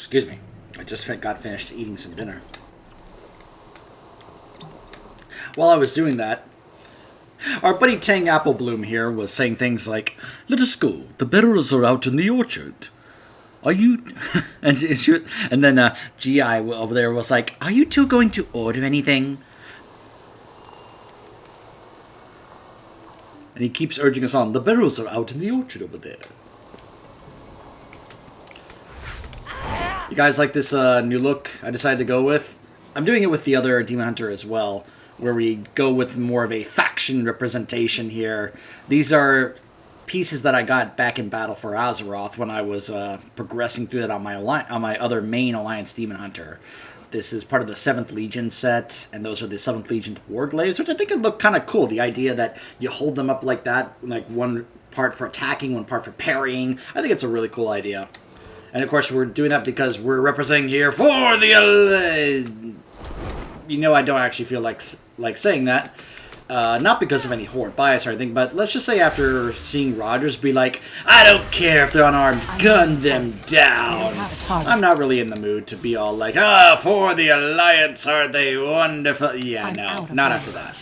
Excuse me. I just got finished eating some dinner. While I was doing that, our buddy Tang Applebloom here was saying things like, "Let us go. The bearers are out in the orchard. Are you..." and then GI over there was like, "Are you two going to order anything?" And he keeps urging us on. "The bearers are out in the orchard over there." You guys like this new look I decided to go with? I'm doing it with the other Demon Hunter as well, where we go with more of a faction representation here. These are pieces that I got back in Battle for Azeroth when I was progressing through that on my other main Alliance Demon Hunter. This is part of the 7th Legion set, and those are the 7th Legion Warglaives, which I think would look kind of cool. The idea that you hold them up like that, like one part for attacking, one part for parrying. I think it's a really cool idea. And of course, we're doing that because we're representing here for the... you know, I don't actually feel like saying that. Not because of any Horde bias or anything, but let's just say after seeing Rogers be like, "I don't care if they're unarmed, gun them down." I'm not really in the mood to be all like, "Ah, for the Alliance, are they wonderful?" Yeah, no, not after that.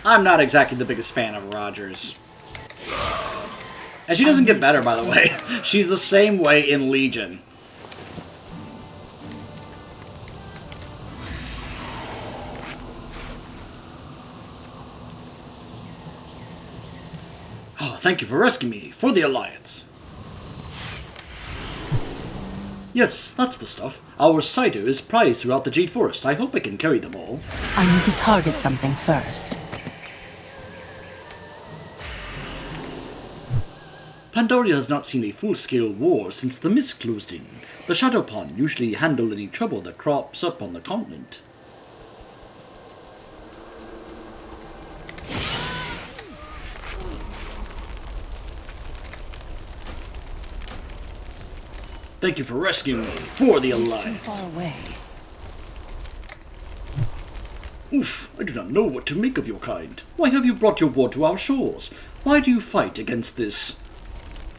I'm not exactly the biggest fan of Rogers. And she doesn't get better, by the way. She's the same way in Legion. "Oh, thank you for rescuing me. For the Alliance." "Yes, that's the stuff. Our cider is prized throughout the Jade Forest. I hope I can carry them all." I need to target something first. "Pandaria has not seen a full-scale war since the Mist closed in. The Shadowpawn usually handle any trouble that crops up on the continent." "Thank you for rescuing me. For the Alliance." Too far away. "Oof, I do not know what to make of your kind. Why have you brought your war to our shores? Why do you fight against this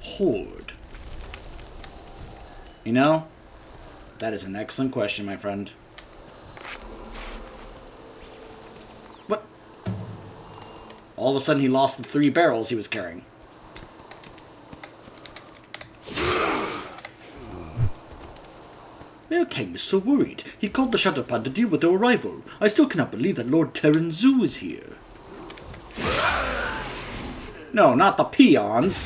Horde?" You know, that is an excellent question, my friend. What? All of a sudden he lost the 3 barrels he was carrying. Mayor King is so worried. He called the Shadowpawn to deal with their arrival. I still cannot believe that Lord Terran Zoo is here. No, not the peons.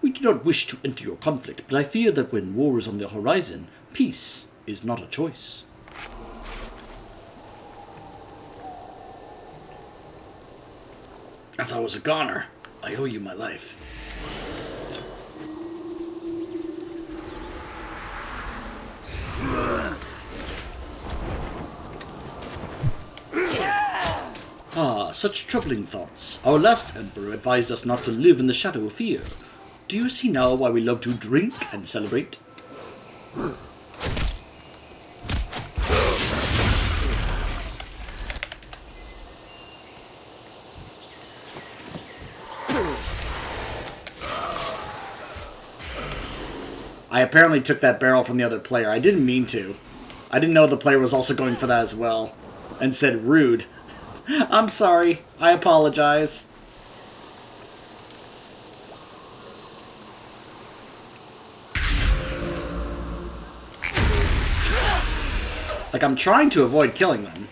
"We do not wish to enter your conflict, but I fear that when war is on the horizon, peace is not a choice." "I thought it was a goner. I owe you my life." "Ah, such troubling thoughts. Our last emperor advised us not to live in the shadow of fear. Do you see now why we love to drink and celebrate?" I apparently took that barrel from the other player. I didn't mean to. I didn't know the player was also going for that as well. And said, "Rude." I'm sorry. I apologize. Like, I'm trying to avoid killing them.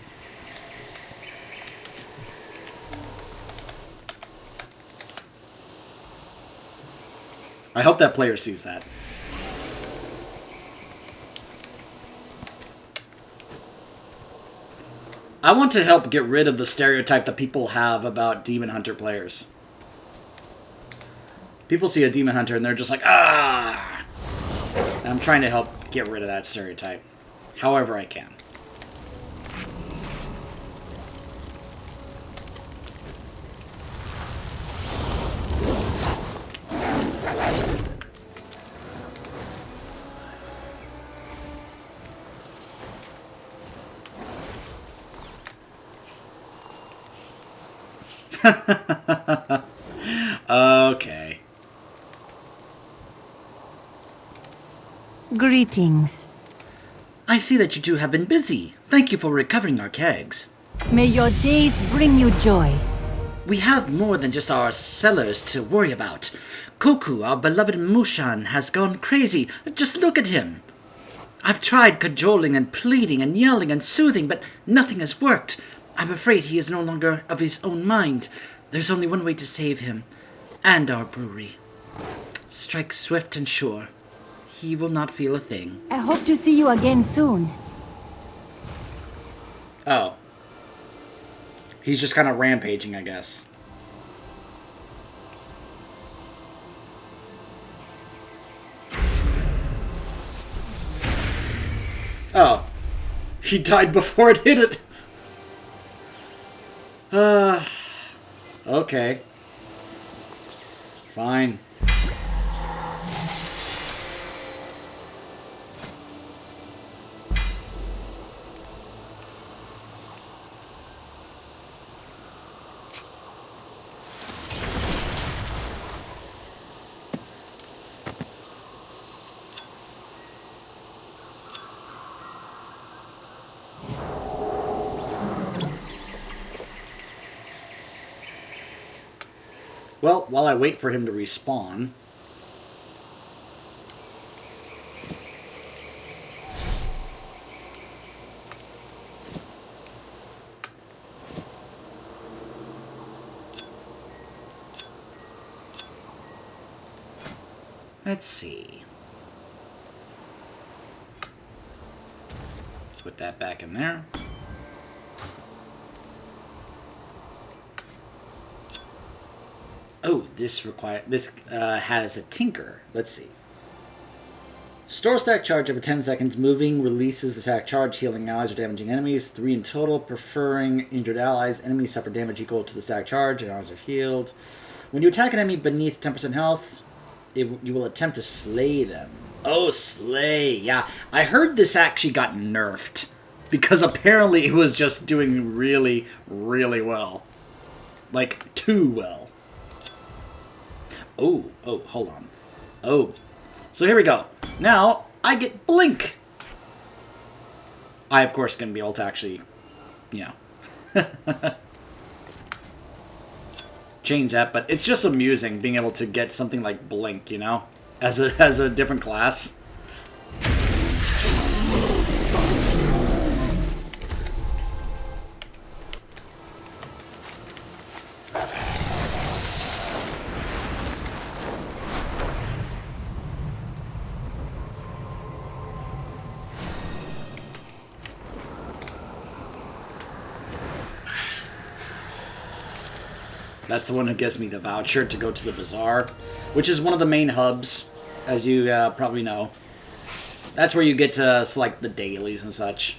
I hope that player sees that. I want to help get rid of the stereotype that people have about Demon Hunter players. People see a Demon Hunter and they're just like, "Ah!" And I'm trying to help get rid of that stereotype. However I can. Okay. Greetings. I see that you two have been busy. Thank you for recovering our kegs. May your days bring you joy. We have more than just our cellars to worry about. Koku, our beloved Mushan, has gone crazy. Just look at him. I've tried cajoling and pleading and yelling and soothing, but nothing has worked. I'm afraid he is no longer of his own mind. There's only one way to save him, and our brewery. Strike swift and sure. He will not feel a thing. I hope to see you again soon. Oh. He's just kind of rampaging, I guess. Oh. He died before it hit it. Okay. Fine. Well, while I wait for him to respawn... Let's see. Put that back in there. Oh, this has a tinker. Let's see. Store stack charge every 10 seconds. Moving releases the stack charge, healing allies or damaging enemies. 3 in total. Preferring injured allies. Enemies suffer damage equal to the stack charge, and allies are healed. When you attack an enemy beneath 10% health, you will attempt to slay them. Oh, slay. Yeah, I heard this actually got nerfed. Because apparently it was just doing really, really well. Like, too well. Oh, hold on. Oh. So here we go. Now, I get Blink. I, of course, going to be able to actually, you know, change that. But it's just amusing being able to get something like Blink, you know, as a different class. That's the one who gives me the voucher to go to the bazaar, which is one of the main hubs, as you probably know. That's where you get to select the dailies and such.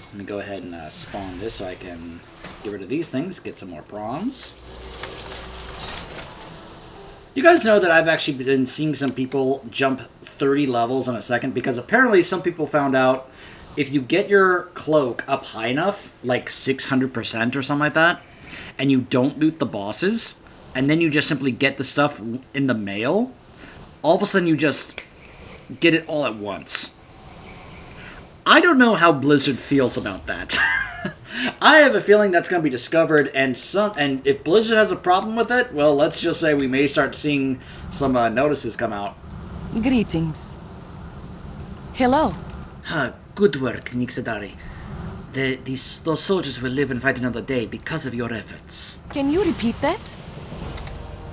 Let me go ahead and spawn this so I can get rid of these things, get some more prawns. You guys know that I've actually been seeing some people jump 30 levels in a second, because apparently some people found out if you get your cloak up high enough, like 600% or something like that, and you don't loot the bosses, and then you just simply get the stuff in the mail, all of a sudden you just get it all at once. I don't know how Blizzard feels about that. I have a feeling that's going to be discovered, and if Blizzard has a problem with it, well, let's just say we may start seeing some notices come out. Greetings. Hello. Good work, Nixadari. Those soldiers will live and fight another day because of your efforts. Can you repeat that?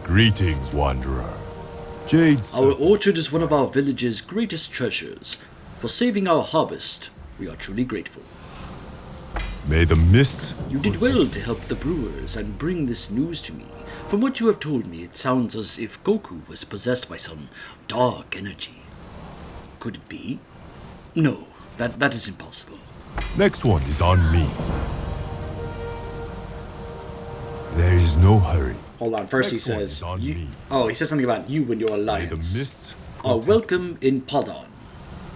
Greetings, Wanderer. Jade. Our orchard is one of our village's greatest treasures. For saving our harvest, we are truly grateful. May the mists... You did well to help the brewers and bring this news to me. From what you have told me, it sounds as if Goku was possessed by some dark energy. Could it be? No, that is impossible. Next one is on me. There is no hurry. Hold on, first he says... he says something about you and your alliance. May the mists... Are welcome in Padon.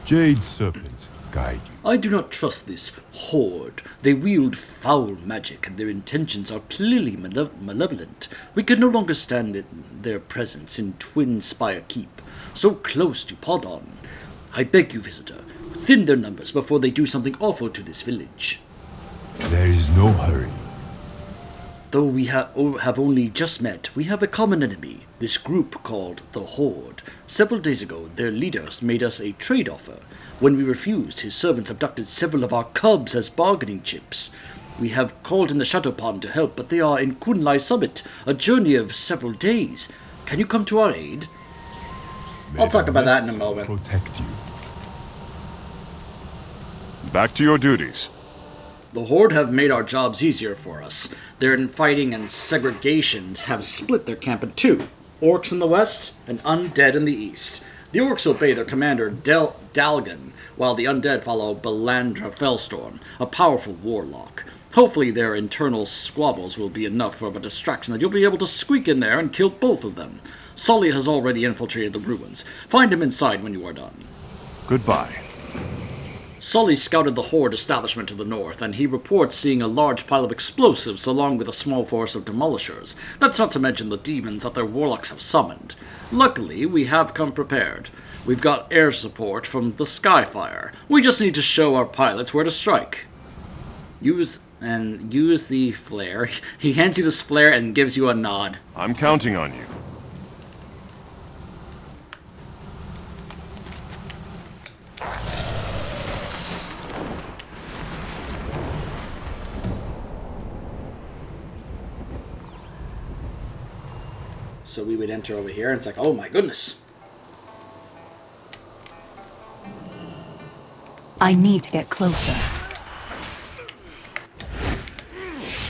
Jade Serpent, guide you. I do not trust this horde. They wield foul magic, and their intentions are clearly malevolent. We can no longer stand their presence in Twin Spire Keep, so close to Podon. I beg you, visitor, thin their numbers before they do something awful to this village. There is no hurry. Though we have only just met, we have a common enemy, this group called the Horde. Several days ago, their leaders made us a trade offer. When we refused, his servants abducted several of our cubs as bargaining chips. We have called in the Shadow Pond to help, but they are in Kunlai Summit, a journey of several days. Can you come to our aid? May I'll talk the about that in a mists moment. protect you. Back to your duties. The Horde have made our jobs easier for us. Their infighting and segregations have split their camp in two. Orcs in the west and undead in the east. The orcs obey their commander Dalgan, while the undead follow Belandra Fellstorm, a powerful warlock. Hopefully their internal squabbles will be enough for a distraction that you'll be able to squeak in there and kill both of them. Sully has already infiltrated the ruins. Find him inside when you are done. Goodbye. Sully scouted the Horde establishment to the north, and he reports seeing a large pile of explosives along with a small force of demolishers. That's not to mention the demons that their warlocks have summoned. Luckily, we have come prepared. We've got air support from the Skyfire. We just need to show our pilots where to strike. Use the flare. He hands you this flare and gives you a nod. I'm counting on you. So we would enter over here, and it's like, oh my goodness. I need to get closer.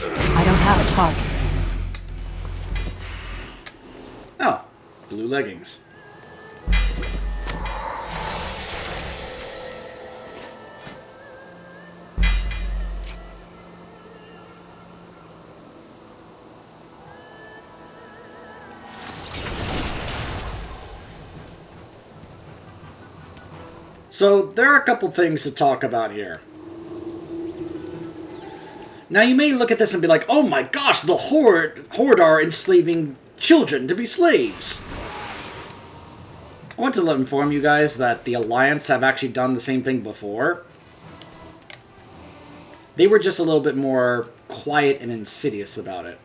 I don't have a target. Oh, blue leggings. So, there are a couple things to talk about here. Now, you may look at this and be like, oh my gosh, the Horde are enslaving children to be slaves. I want to inform you guys that the Alliance have actually done the same thing before. They were just a little bit more quiet and insidious about it.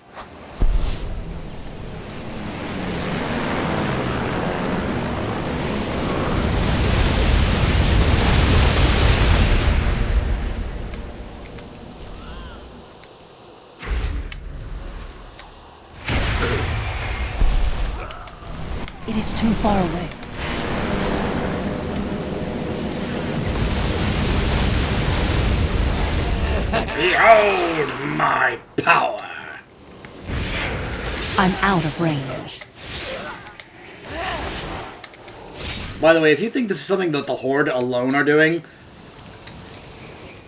It is too far away. Behold my power! I'm out of range. By the way, if you think this is something that the Horde alone are doing,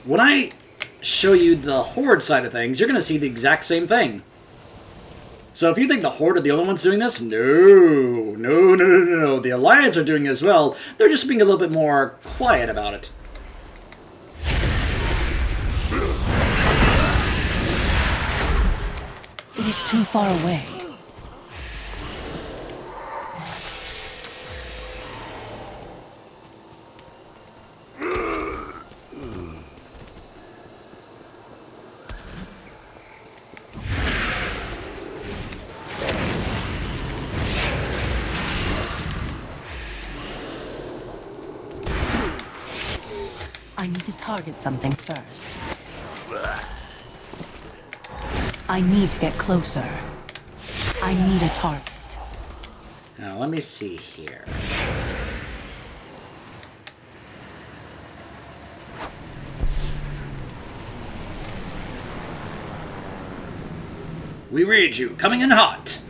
when I show you the Horde side of things, you're going to see the exact same thing. So if you think the Horde are the only ones doing this, no. The Alliance are doing it as well. They're just being a little bit more quiet about it. It is too far away. I need to target something first. I need to get closer. I need a target. Now, let me see here. We read you, coming in hot.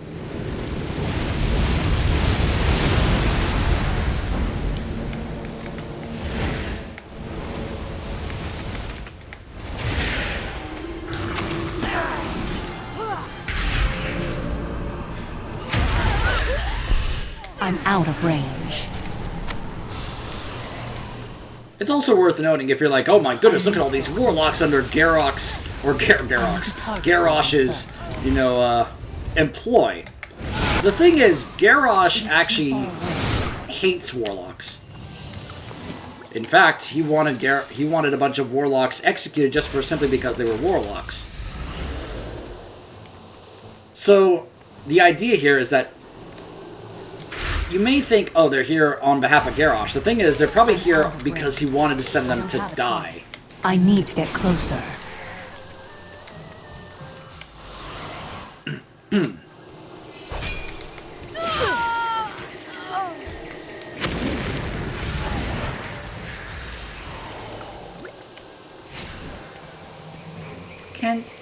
I'm out of range. It's also worth noting if you're like, oh my goodness, look at all these warlocks under Garrosh's you know, employ. The thing is, Garrosh actually hates warlocks. In fact, he wanted a bunch of warlocks executed just simply because they were warlocks. So the idea here is that you may think, oh, they're here on behalf of Garrosh. The thing is, they're probably here because he wanted to send them to die. I need to get closer.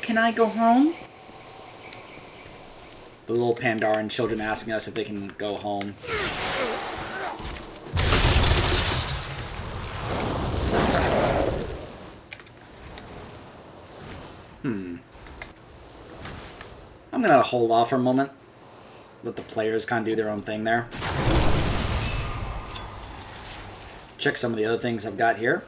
Can I go home? The little Pandaren children asking us if they can go home. I'm gonna hold off for a moment. Let the players kind of do their own thing there. Check some of the other things I've got here.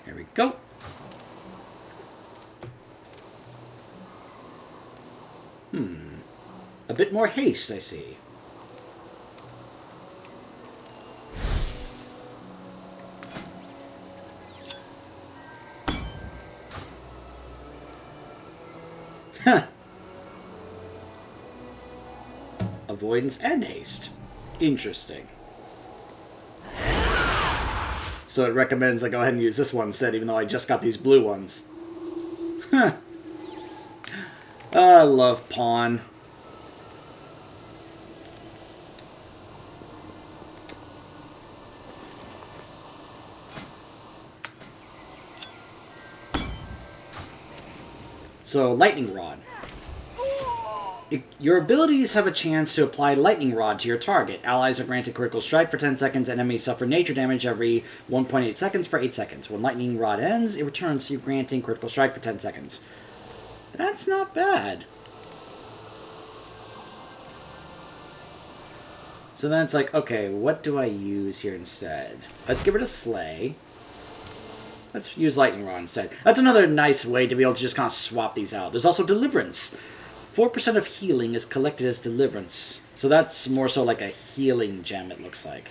Here we go. A bit more haste, I see. Huh. Avoidance and haste. Interesting. So it recommends I go ahead and use this one instead, even though I just got these blue ones. Huh. I love Pawn. So, Lightning Rod. Your abilities have a chance to apply Lightning Rod to your target. Allies are granted critical strike for 10 seconds, and enemies suffer nature damage every 1.8 seconds for 8 seconds. When Lightning Rod ends, it returns to you granting critical strike for 10 seconds. That's not bad. So then it's like, okay, what do I use here instead? Let's get rid of Slay. Let's use Lightning Rod instead. That's another nice way to be able to just kind of swap these out. There's also Deliverance. 4% of healing is collected as Deliverance. So that's more so like a healing gem, it looks like.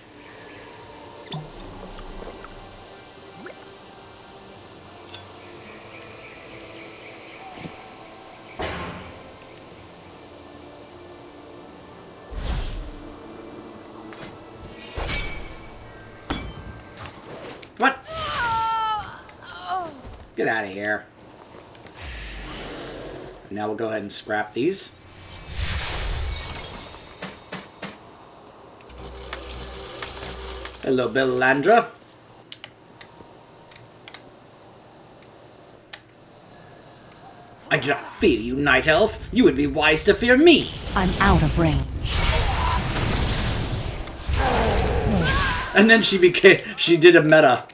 What? Get out of here. Now we'll go ahead and scrap these. Hello, Bellandra. I do not fear you, Night Elf. You would be wise to fear me. I'm out of range. And then she did a meta.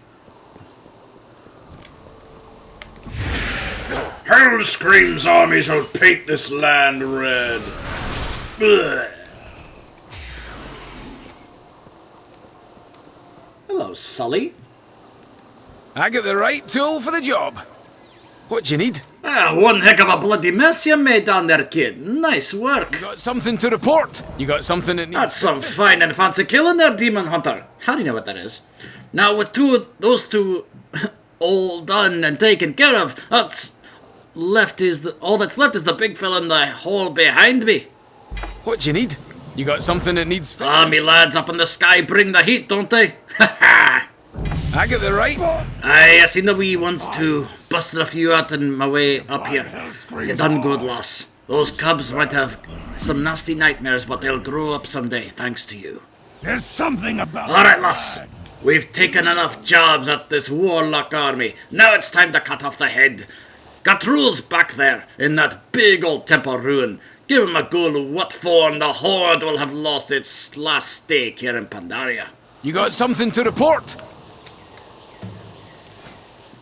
Hellscream's army shall paint this land red. Ugh. Hello, Sully. I got the right tool for the job. What do you need? One heck of a bloody mess you made down there, kid. Nice work. You got something to report? You got something that needs... That's some fine and fancy killing there, Demon Hunter. How do you know what that is? Now, with those two all done and taken care of, all that's left is the big fella in the hole behind me. What do you need? You got something that needs... Me lads up in the sky bring the heat, don't they? Ha ha! I got the right... I seen the wee ones too. Busted a few out in my way up here. You done good, lass. Those cubs might have some nasty nightmares, but they'll grow up someday, thanks to you. There's something about Alright, lass. We've taken enough jobs at this warlock army. Now it's time to cut off the head. Gatrule's back there, in that big old temple ruin. Give him a good what for, and the Horde will have lost its last stake here in Pandaria. You got something to report?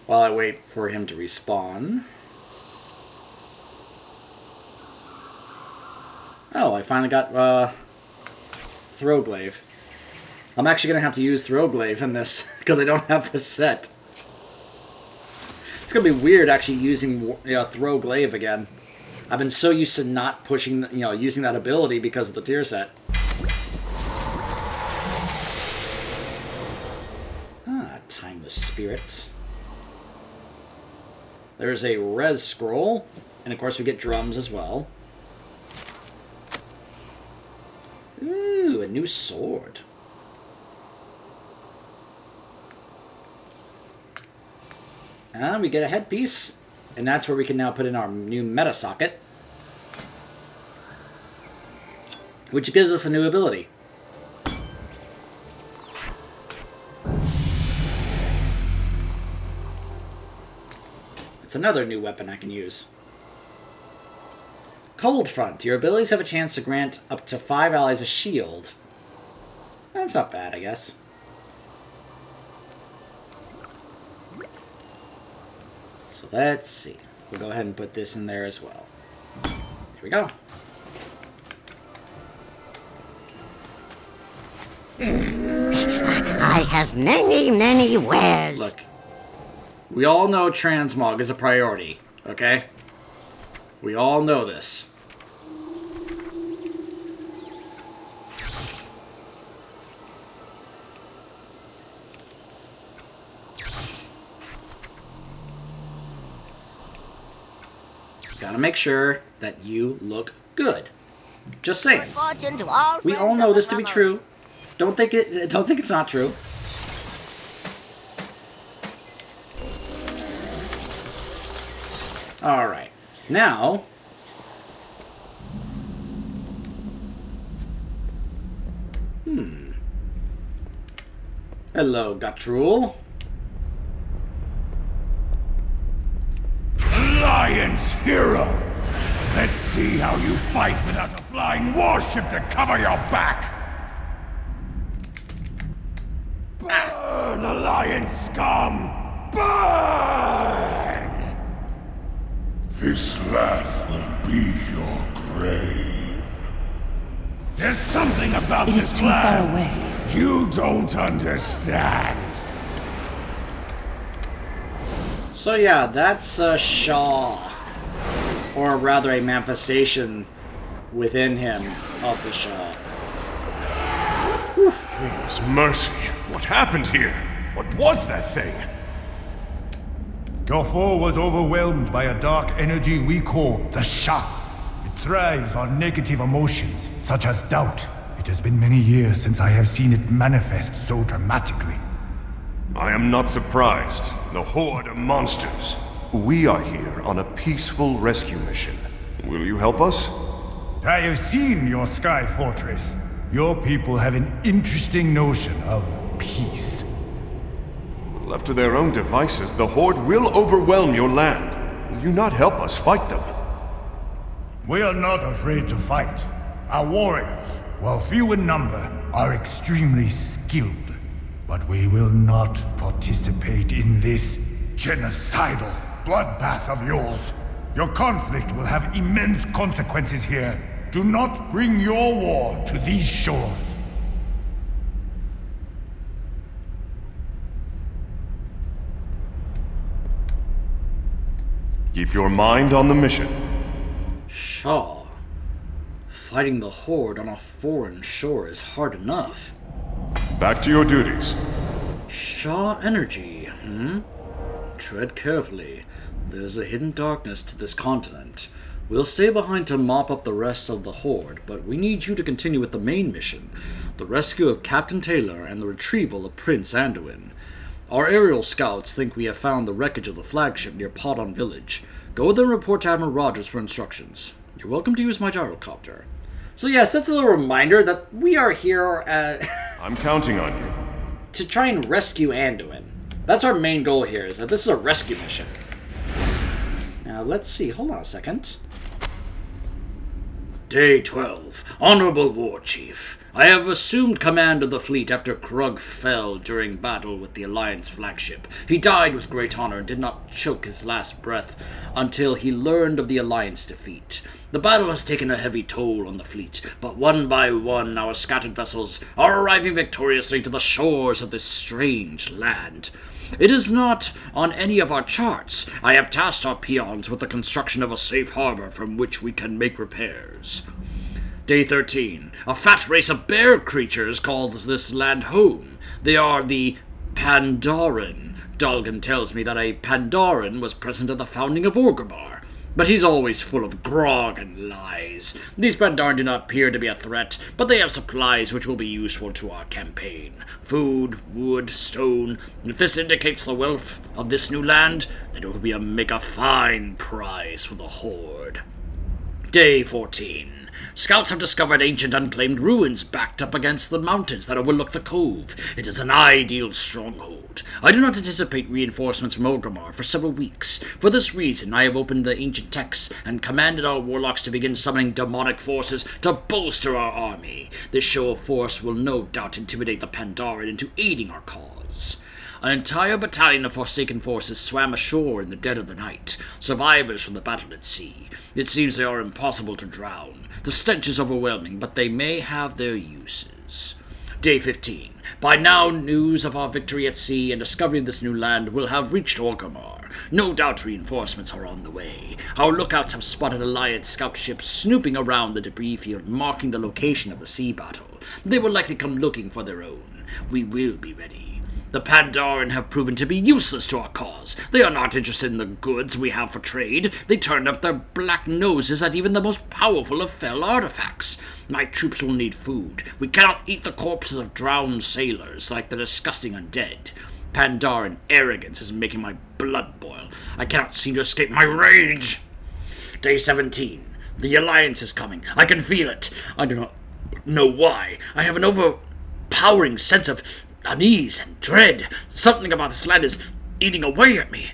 While I wait for him to respawn. Oh, I finally got, Throwglaive. I'm actually going to have to use Throwglaive in this, because I don't have this set. It's going to be weird actually using Throwglaive again. I've been so used to not pushing, using that ability because of the tier set. Timeless Spirit. There's a res scroll, and of course we get drums as well. Ooh, a new sword. And we get a headpiece, and that's where we can now put in our new meta socket, which gives us a new ability. It's another new weapon I can use. Cold Front. Your abilities have a chance to grant up to 5 allies a shield. That's not bad, I guess. So let's see. We'll go ahead and put this in there as well. Here we go. I have many wares. Look, we all know transmog is a priority, okay? We all know this. Gotta make sure that you look good. Just saying. We all know this to be true. Don't think it's not true. All right. Now, hello, Gatrul. Alliance hero! Let's see how you fight without a flying warship to cover your back! Burn, Alliance scum! Burn! This land will be your grave. There's something about It is this too far land away. you don't understand. So yeah, that's Shaw. Or rather a manifestation within him of the Shaw. It's mercy. What happened here? What was that thing? Your foe was overwhelmed by a dark energy we call the Shah. It thrives on negative emotions, such as doubt. It has been many years since I have seen it manifest so dramatically. I am not surprised. The Horde are monsters. We are here on a peaceful rescue mission. Will you help us? I have seen your sky fortress. Your people have an interesting notion of peace. Left to their own devices, the Horde will overwhelm your land. Will you not help us fight them? We are not afraid to fight. Our warriors, while few in number, are extremely skilled. But we will not participate in this genocidal bloodbath of yours. Your conflict will have immense consequences here. Do not bring your war to these shores. Keep your mind on the mission. Shaw. Fighting the Horde on a foreign shore is hard enough. Back to your duties. Shaw energy, Tread carefully. There's a hidden darkness to this continent. We'll stay behind to mop up the rest of the Horde, but we need you to continue with the main mission, the rescue of Captain Taylor and the retrieval of Prince Anduin. Our aerial scouts think we have found the wreckage of the flagship near Podon Village. Go there and report to Admiral Rogers for instructions. You're welcome to use my gyrocopter. So yes, that's a little reminder that we are here I'm counting on you. to try and rescue Anduin. That's our main goal here, is that this is a rescue mission. Now let's see, hold on a second. Day 12. Honorable War Chief. I have assumed command of the fleet after Krug fell during battle with the Alliance flagship. He died with great honor and did not choke his last breath until he learned of the Alliance defeat. The battle has taken a heavy toll on the fleet, but one by one our scattered vessels are arriving victoriously to the shores of this strange land. It is not on any of our charts. I have tasked our peons with the construction of a safe harbor from which we can make repairs. Day 13. A fat race of bear creatures calls this land home. They are the Pandaran. Dalgan tells me that a Pandaran was present at the founding of Orgrimmar, but he's always full of grog and lies. These Pandaran do not appear to be a threat, but they have supplies which will be useful to our campaign. Food, wood, stone. If this indicates the wealth of this new land, then it will make a fine prize for the Horde. Day 14. Scouts have discovered ancient unclaimed ruins backed up against the mountains that overlook the cove. It is an ideal stronghold. I do not anticipate reinforcements from Orgrimmar for several weeks. For this reason, I have opened the ancient texts and commanded our warlocks to begin summoning demonic forces to bolster our army. This show of force will no doubt intimidate the Pandaran into aiding our cause. An entire battalion of Forsaken forces swam ashore in the dead of the night, survivors from the battle at sea. It seems they are impossible to drown. The stench is overwhelming, but they may have their uses. Day 15. By now, news of our victory at sea and discovery of this new land will have reached Orgrimmar. No doubt reinforcements are on the way. Our lookouts have spotted Alliance scout ships snooping around the debris field, marking the location of the sea battle. They will likely come looking for their own. We will be ready. The Pandaran have proven to be useless to our cause. They are not interested in the goods we have for trade. They turned up their black noses at even the most powerful of fell artifacts. My troops will need food. We cannot eat the corpses of drowned sailors like the disgusting undead. Pandaran arrogance is making my blood boil. I cannot seem to escape my rage. Day 17. The Alliance is coming. I can feel it. I do not know why. I have an overpowering sense of unease and dread. Something about this land is eating away at me.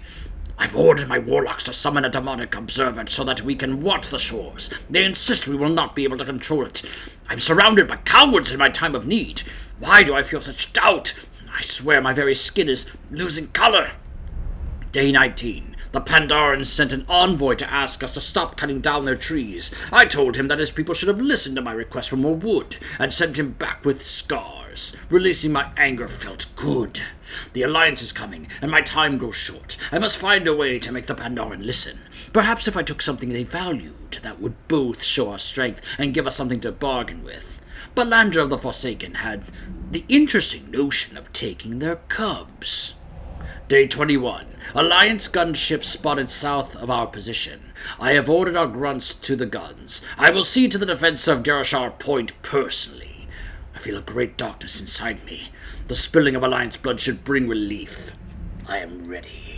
I've ordered my warlocks to summon a demonic observer so that we can watch the shores. They insist we will not be able to control it. I'm surrounded by cowards in my time of need. Why do I feel such doubt? I swear my very skin is losing color. Day 19. The Pandarans sent an envoy to ask us to stop cutting down their trees. I told him that his people should have listened to my request for more wood, and sent him back with scars. Releasing my anger felt good. The Alliance is coming, and my time grows short. I must find a way to make the Pandaran listen. Perhaps if I took something they valued, that would both show our strength and give us something to bargain with. But Landra of the Forsaken had the interesting notion of taking their cubs. Day 21. Alliance gunship spotted south of our position. I have ordered our grunts to the guns. I will see to the defense of Gerashar Point personally. I feel a great darkness inside me. The spilling of Alliance blood should bring relief. I am ready.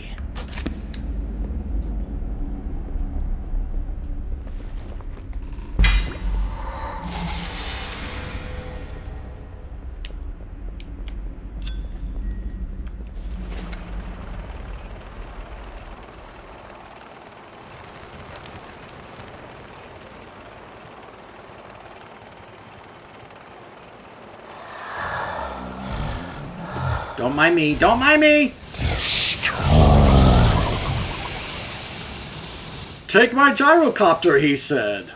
Don't mind me. Don't mind me! Take my gyrocopter, he said.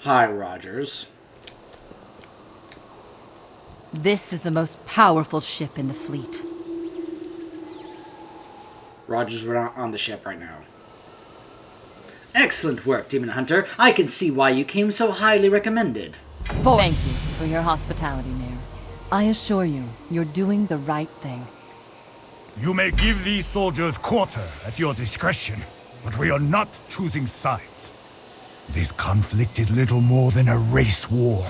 Hi, Rogers. This is the most powerful ship in the fleet. Rogers, we're not on the ship right now. Excellent work, Demon Hunter. I can see why you came so highly recommended. Thank you for your hospitality, Mayor. I assure you, you're doing the right thing. You may give these soldiers quarter at your discretion, but we are not choosing sides. This conflict is little more than a race war.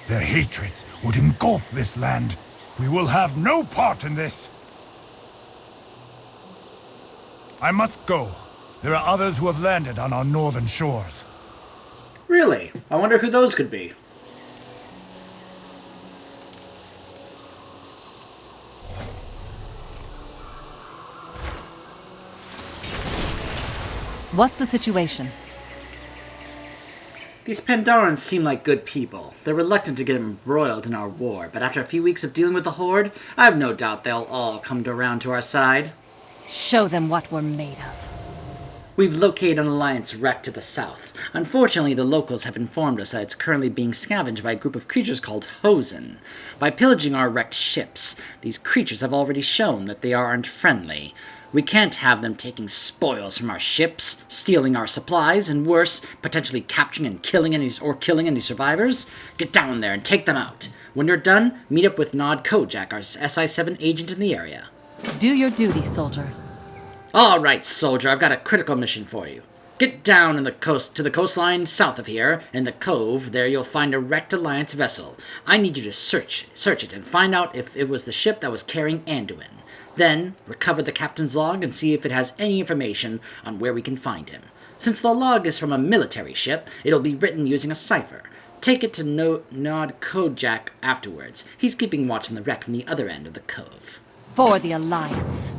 Their hatreds would engulf this land. We will have no part in this. I must go. There are others who have landed on our northern shores. Really? I wonder who those could be. What's the situation? These Pandarians seem like good people. They're reluctant to get embroiled in our war, but after a few weeks of dealing with the Horde, I have no doubt they'll all come around to our side. Show them what we're made of. We've located an Alliance wreck to the south. Unfortunately, the locals have informed us that it's currently being scavenged by a group of creatures called Hosen. By pillaging our wrecked ships, these creatures have already shown that they aren't friendly. We can't have them taking spoils from our ships, stealing our supplies, and worse, potentially capturing and killing any survivors. Get down there and take them out. When you're done, meet up with Nod Kojak, our SI-7 agent in the area. Do your duty, soldier. All right, soldier, I've got a critical mission for you. Get down to the coastline south of here, in the cove. There you'll find a wrecked Alliance vessel. I need you to search it and find out if it was the ship that was carrying Anduin. Then, recover the captain's log and see if it has any information on where we can find him. Since the log is from a military ship, it'll be written using a cipher. Take it to Nod Kojak afterwards. He's keeping watch on the wreck from the other end of the cove. For the Alliance.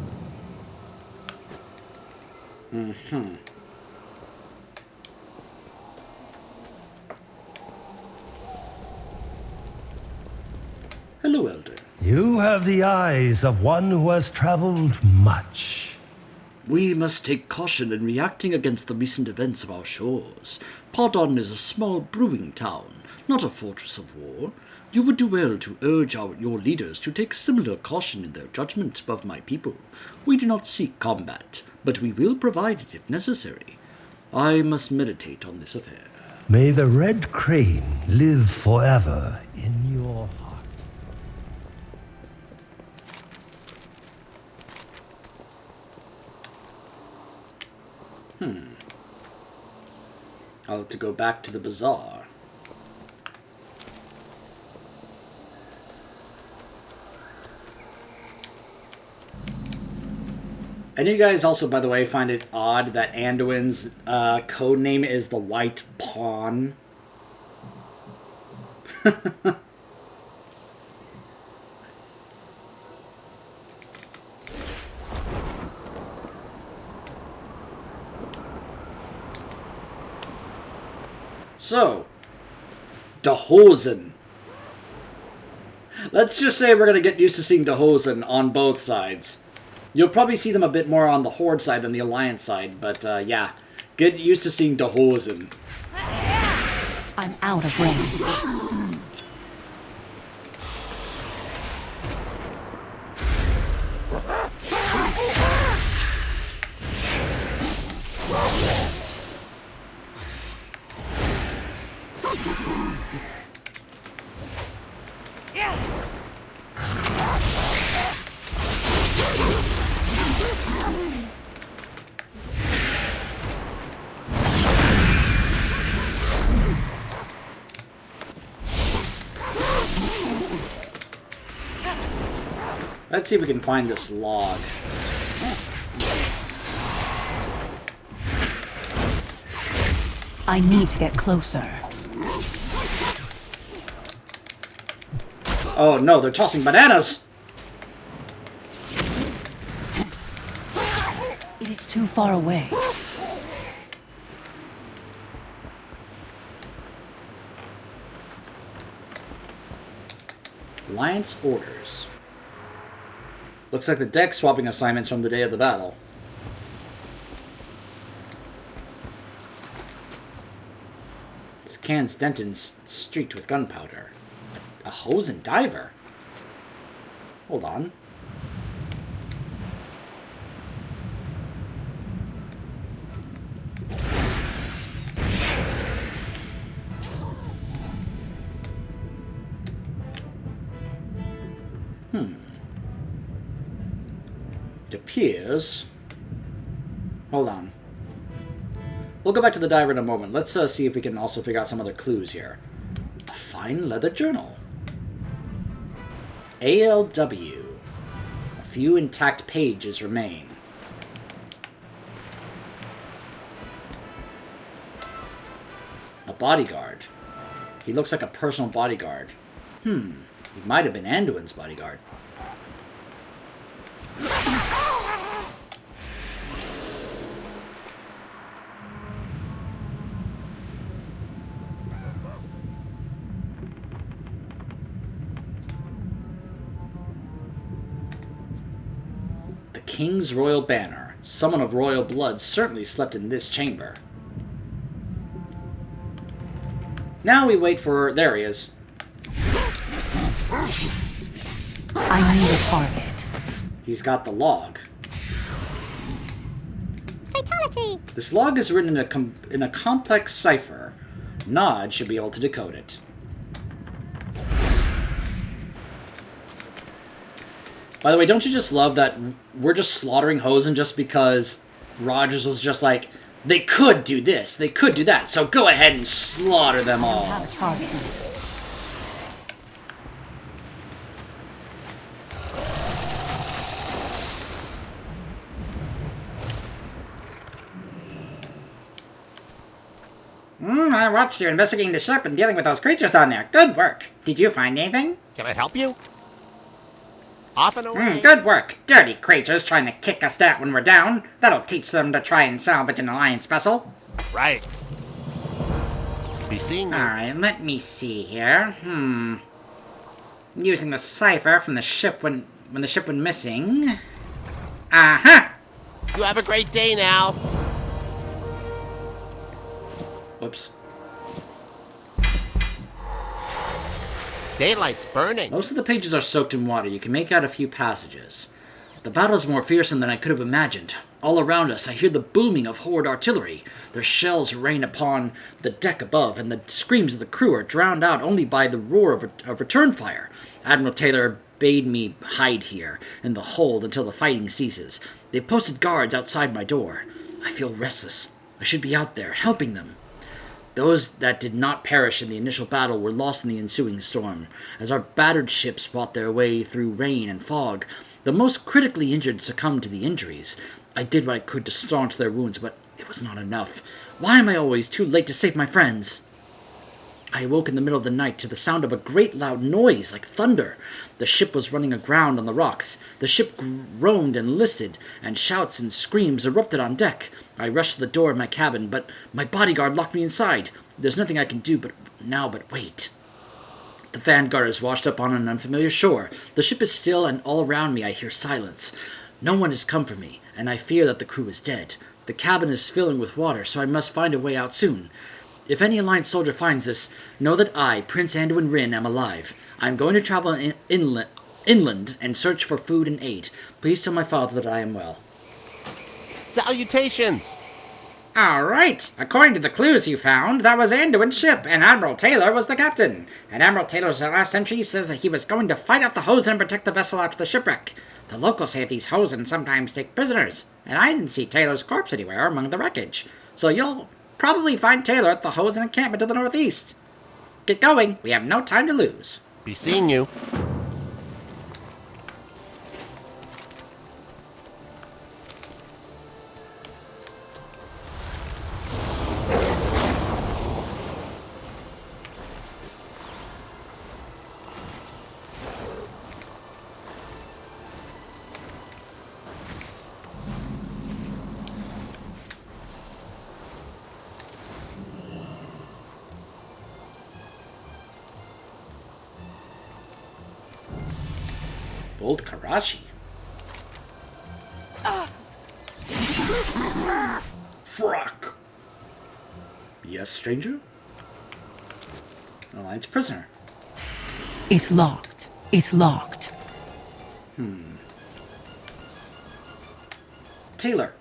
Hello, Elder. You have the eyes of one who has traveled much. We must take caution in reacting against the recent events of our shores. Pardon is a small brewing town, not a fortress of war. You would do well to urge your leaders to take similar caution in their judgment above my people. We do not seek combat, but we will provide it if necessary. I must meditate on this affair. May the red crane live forever in your heart. I'll have to go back to the bazaar. And you guys also, by the way, find it odd that Anduin's code name is the White Pawn. So, Dahosen. Let's just say we're going to get used to seeing Dahosen on both sides. You'll probably see them a bit more on the Horde side than the Alliance side, but yeah, get used to seeing Dahosen. I'm out of range. Let's see if we can find this log. I need to get closer. Oh no, they're tossing bananas! It is too far away. Alliance orders. Looks like the deck swapping assignments from the day of the battle. This can's Denton's streaked with gunpowder. A hose and diver? Hold on. It appears... Hold on. We'll go back to the diver in a moment. Let's see if we can also figure out some other clues here. A fine leather journal. ALW. A few intact pages remain. A bodyguard. He looks like a personal bodyguard. He might have been Anduin's bodyguard. The King's Royal Banner. Someone of royal blood certainly slept in this chamber. Now we wait for... There he is. I need a target. He's got the log. Fatality! This log is written in a complex cipher. Nod should be able to decode it. By the way, don't you just love that we're just slaughtering Hosen just because Rogers was just like, they could do this, they could do that, so go ahead and slaughter them all. Have a target. I watched you investigating the ship and dealing with those creatures down there. Good work. Did you find anything? Can I help you? Off and away. Good work. Dirty creatures trying to kick us out when we're down. That'll teach them to try and salvage an Alliance vessel. Right. Be seen you. Alright, let me see here. Using the cipher from the ship when the ship went missing. Aha! You have a great day now. Whoops. Daylight's burning. Most of the pages are soaked in water. You can make out a few passages. The battle's more fearsome than I could have imagined. All around us, I hear the booming of Horde artillery. Their shells rain upon the deck above, and the screams of the crew are drowned out only by the roar of return fire. Admiral Taylor bade me hide here, in the hold, until the fighting ceases. They've posted guards outside my door. I feel restless. I should be out there, helping them. Those that did not perish in the initial battle were lost in the ensuing storm. As our battered ships fought their way through rain and fog, the most critically injured succumbed to the injuries. I did what I could to staunch their wounds, but it was not enough. Why am I always too late to save my friends? I awoke in the middle of the night to the sound of a great loud noise, like thunder. The ship was running aground on the rocks. The ship groaned and listed, and shouts and screams erupted on deck. I rushed to the door of my cabin, but my bodyguard locked me inside. There's nothing I can do but wait. The Vanguard is washed up on an unfamiliar shore. The ship is still, and all around me I hear silence. No one has come for me, and I fear that the crew is dead. The cabin is filling with water, so I must find a way out soon. If any Alliance soldier finds this, know that I, Prince Anduin Rin, am alive. I am going to travel inland and search for food and aid. Please tell my father that I am well. Salutations! Alright, according to the clues you found, that was Anduin's ship, and Admiral Taylor was the captain. And Admiral Taylor's last entry says that he was going to fight off the Hosen and protect the vessel after the shipwreck. The locals say these Hosen sometimes take prisoners, and I didn't see Taylor's corpse anywhere among the wreckage. So you'll probably find Taylor at the Hosen encampment to the northeast. Get going, we have no time to lose. Be seeing you. Old Karachi. Fuck. Yes, stranger? Alliance prisoner. It's locked. It's locked. Taylor.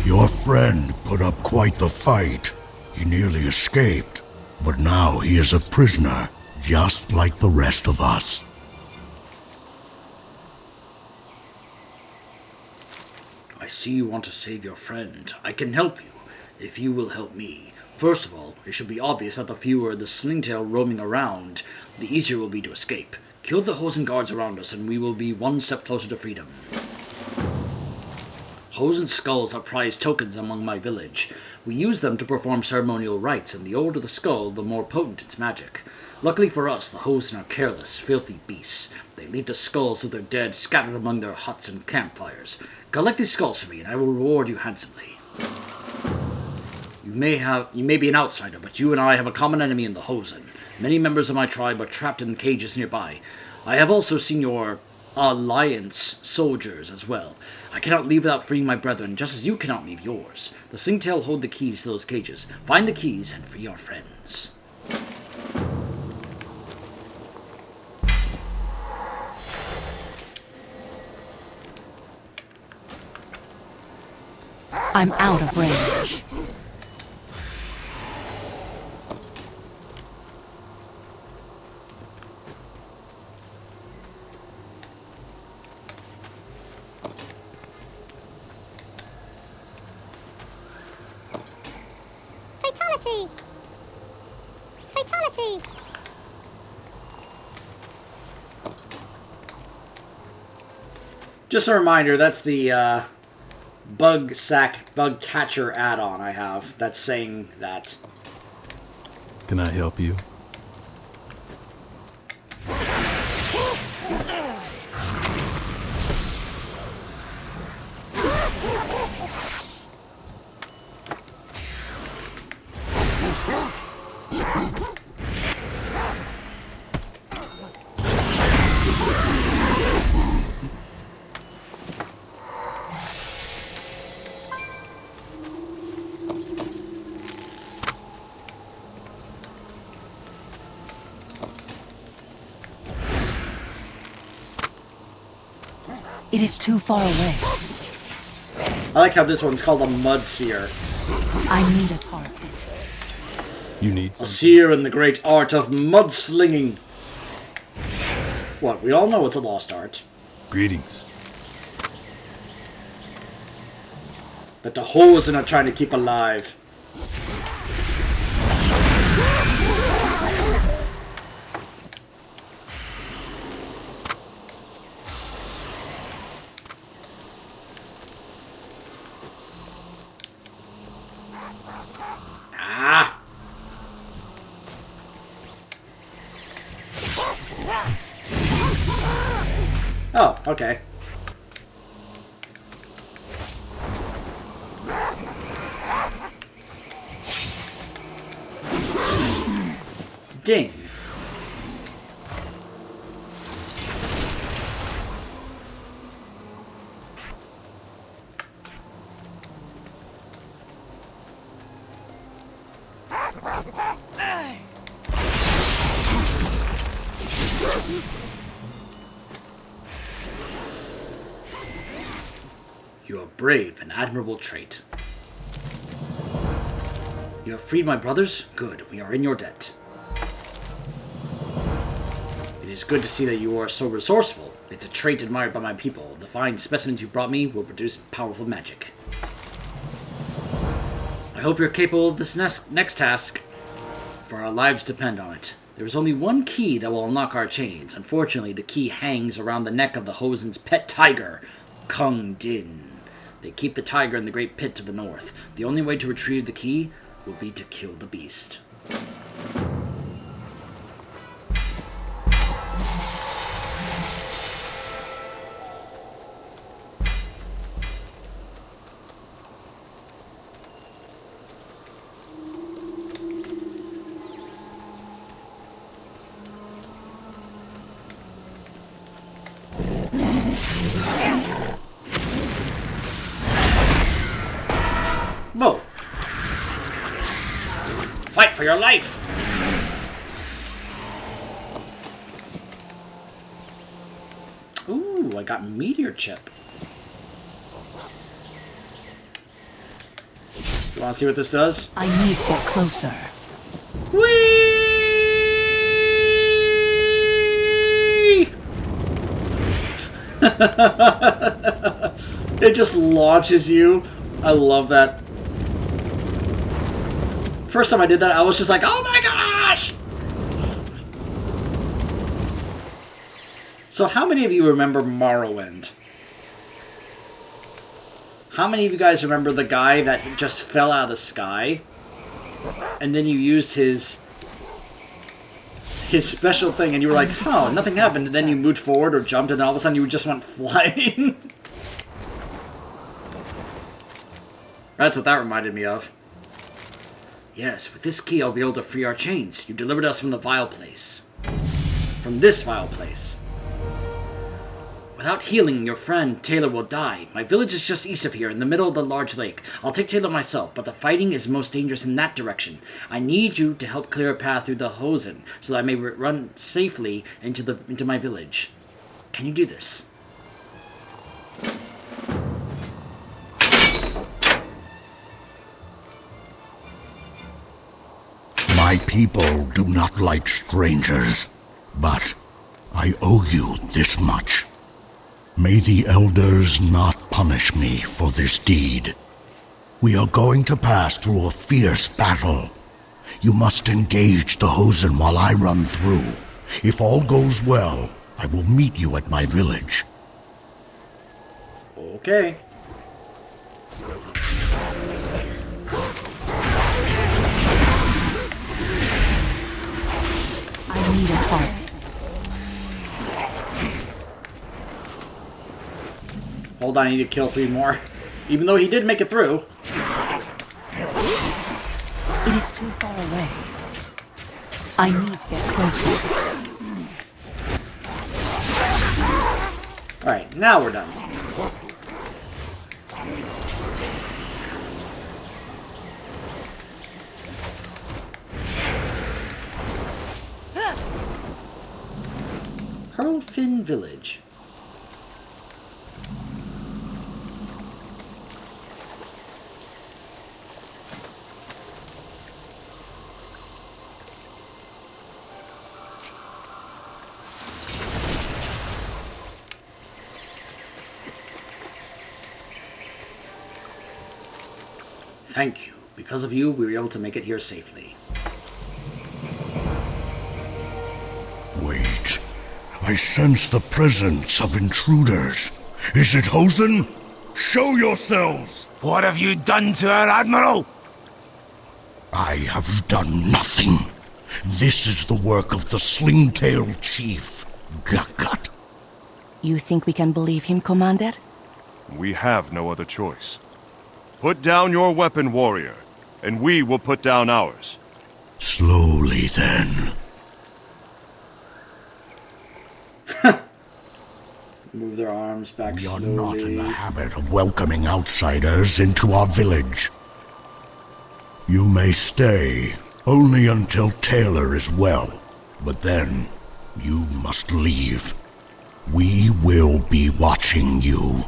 Your friend put up quite the fight. He nearly escaped, but now he is a prisoner, just like the rest of us. I see you want to save your friend. I can help you, if you will help me. First of all, it should be obvious that the fewer the Slingtail roaming around, the easier it will be to escape. Kill the Hosen guards around us, and we will be one step closer to freedom. Hosen skulls are prized tokens among my village. We use them to perform ceremonial rites, and the older the skull, the more potent its magic. Luckily for us, the Hosen are careless, filthy beasts. They leave the skulls of their dead scattered among their huts and campfires. Collect these skulls for me, and I will reward you handsomely. You may be an outsider, but you and I have a common enemy in the Hosen. Many members of my tribe are trapped in cages nearby. I have also seen your Alliance soldiers as well. I cannot leave without freeing my brethren, just as you cannot leave yours. The Slingtail hold the keys to those cages. Find the keys and free our friends. I'm out of range. Fatality! Fatality! Just a reminder, that's the bug catcher add-on I have. That's saying that. Can I help you? It is too far away. I like how this one's called a mud seer. I need a target. You need a seer in the great art of mudslinging. What? We all know it's a lost art. Greetings. But the Hosen are trying to keep alive. Oh, okay. Ding. You are brave, an admirable trait. You have freed my brothers? Good, we are in your debt. It is good to see that you are so resourceful. It's a trait admired by my people. The fine specimens you brought me will produce powerful magic. I hope you're capable of this next task, for our lives depend on it. There is only one key that will unlock our chains. Unfortunately, the key hangs around the neck of the Hosen's pet tiger, Kung Din. They keep the tiger in the great pit to the north. The only way to retrieve the key will be to kill the beast. Whoa! Fight for your life! Ooh, I got meteor chip. You wanna see what this does? I need to get closer. Whee! It just launches you. I love that. First time I did that, I was just like, oh my gosh! So how many of you remember Morrowind? How many of you guys remember the guy that just fell out of the sky? And then you used his special thing and you were like, oh, nothing happened. And then you moved forward or jumped and then all of a sudden you just went flying. That's what that reminded me of. Yes, with this key I'll be able to free our chains. You delivered us from the vile place. From this vile place. Without healing, your friend Taylor will die. My village is just east of here, in the middle of the large lake. I'll take Taylor myself, but the fighting is most dangerous in that direction. I need you to help clear a path through the Hosen, so that I may run safely into my village. Can you do this? My people do not like strangers, but I owe you this much. May the elders not punish me for this deed. We are going to pass through a fierce battle. You must engage the Hosen while I run through. If all goes well, I will meet you at my village. Okay. I need a heart. Hold on, I need to kill 3 more. Even though he did make it through. It is too far away. I need to get closer. Alright, now we're done. Hurlfin Village. Thank you. Because of you, we were able to make it here safely. Wait. I sense the presence of intruders. Is it Hosen? Show yourselves! What have you done to her, Admiral? I have done nothing. This is the work of the sling-tailed chief, Gakat. You think we can believe him, Commander? We have no other choice. Put down your weapon, warrior, and we will put down ours. Slowly, then. Move their arms back We are slowly. not in the habit of welcoming outsiders into our village. You may stay, only until Taylor is well. But then, you must leave. We will be watching you.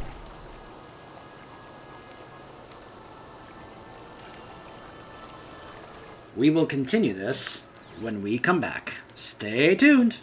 We will continue this when we come back. Stay tuned.